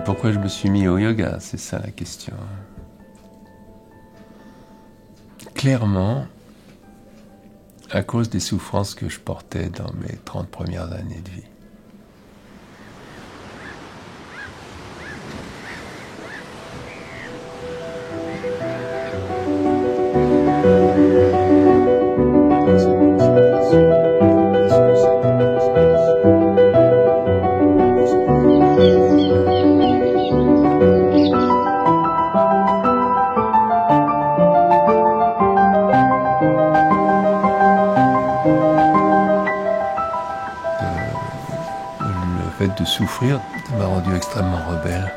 Pourquoi je me suis mis au yoga, c'est ça la question. Clairement, à cause des souffrances que je portais dans mes 30 premières années de vie. Le fait de souffrir m'a rendu extrêmement rebelle.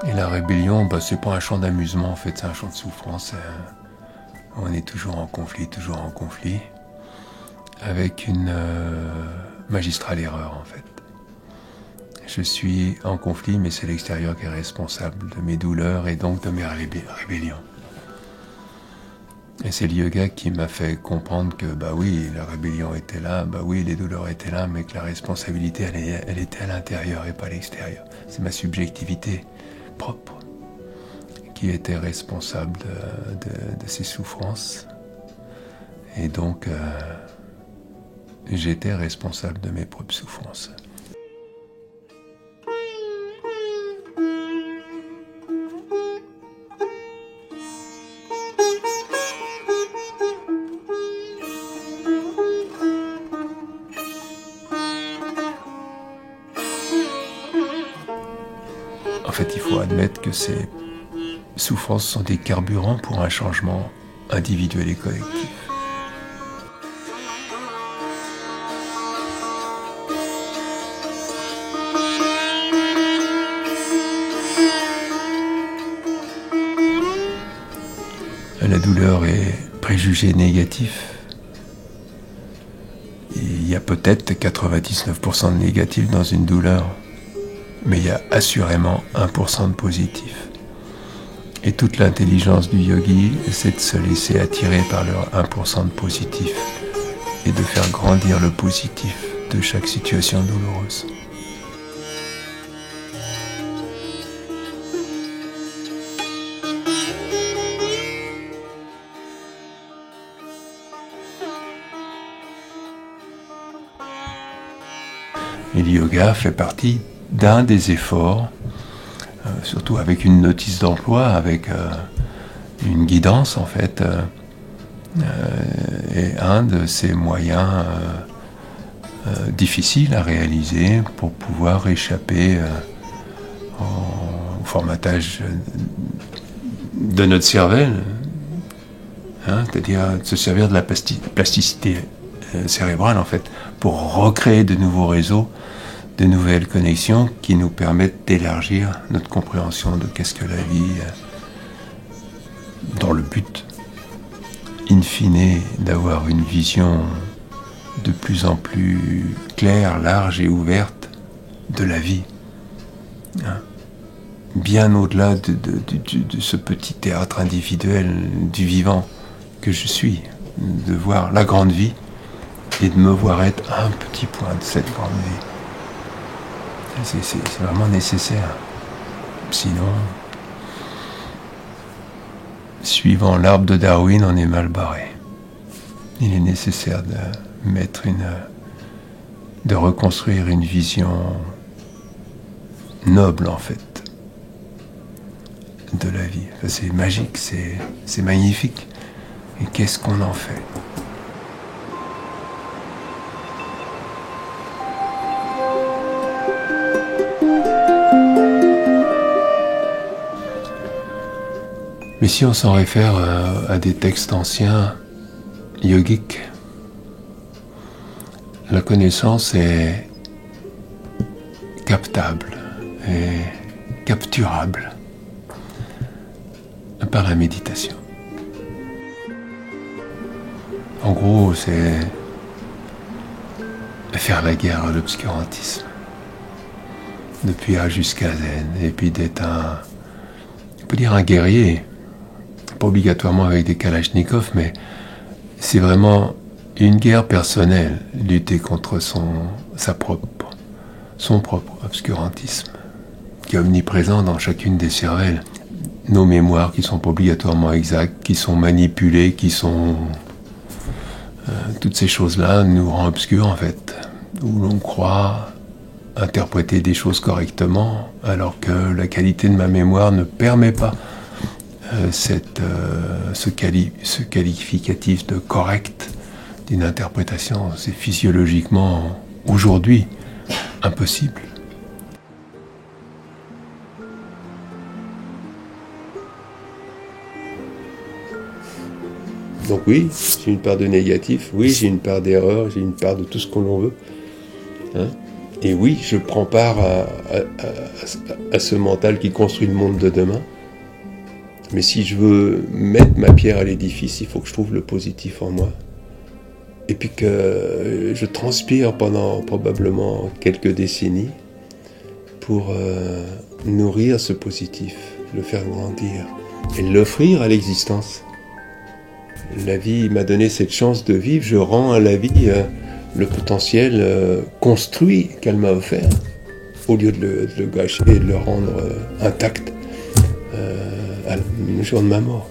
Et la rébellion, c'est pas un champ d'amusement en fait, c'est un champ de souffrance. On est toujours en conflit, avec une magistrale erreur en fait. Je suis en conflit, mais c'est l'extérieur qui est responsable de mes douleurs et donc de mes rébellions. Et c'est le yoga qui m'a fait comprendre que, oui, la rébellion était là, oui, les douleurs étaient là, mais que la responsabilité, elle était à l'intérieur et pas à l'extérieur. C'est ma subjectivité propre qui était responsable de ces souffrances. Et donc, j'étais responsable de mes propres souffrances. En fait, il faut admettre que ces souffrances sont des carburants pour un changement individuel et collectif. La douleur est préjugé négatif. Il y a peut-être 99% de négatif dans une douleur. Mais il y a assurément 1% de positif. Et toute l'intelligence du yogi, c'est de se laisser attirer par leur 1% de positif et de faire grandir le positif de chaque situation douloureuse. Et le yoga fait partie d'un des efforts, surtout avec une notice d'emploi, avec une guidance en fait, et un de ces moyens difficiles à réaliser pour pouvoir échapper au formatage de notre cervelle, c'est-à-dire de se servir de la plasticité cérébrale en fait, pour recréer de nouveaux réseaux, de nouvelles connexions qui nous permettent d'élargir notre compréhension de qu'est-ce que la vie, dans le but, in fine, d'avoir une vision de plus en plus claire, large et ouverte de la vie. Bien au-delà de ce petit théâtre individuel du vivant que je suis, de voir la grande vie et de me voir être un petit point de cette grande vie. C'est vraiment nécessaire. Sinon, suivant l'arbre de Darwin, on est mal barré. Il est nécessaire de reconstruire une vision noble, en fait, de la vie. C'est magique, c'est magnifique. Et qu'est-ce qu'on en fait ? Mais si on s'en réfère à des textes anciens, yogiques, la connaissance est captable et capturable par la méditation. En gros, c'est faire la guerre à l'obscurantisme, depuis A jusqu'à Z, et puis d'être on peut dire un guerrier, pas obligatoirement avec des kalachnikovs, mais c'est vraiment une guerre personnelle, lutter contre son propre obscurantisme, qui est omniprésent dans chacune des cervelles. Nos mémoires qui sont pas obligatoirement exactes, qui sont manipulées, qui sont... toutes ces choses-là nous rendent obscurs en fait, où l'on croit interpréter des choses correctement, alors que la qualité de ma mémoire ne permet pas ce qualificatif de correct d'une interprétation. C'est physiologiquement, aujourd'hui, impossible. Donc oui, j'ai une part de négatif, oui, j'ai une part d'erreur, j'ai une part de tout ce qu'on veut. Hein, et oui, je prends part à ce mental qui construit le monde de demain. Mais si je veux mettre ma pierre à l'édifice, il faut que je trouve le positif en moi. Et puis que je transpire pendant probablement quelques décennies pour nourrir ce positif, le faire grandir et l'offrir à l'existence. La vie m'a donné cette chance de vivre, je rends à la vie le potentiel construit qu'elle m'a offert, au lieu de le gâcher et de le rendre intact le jour de ma mort.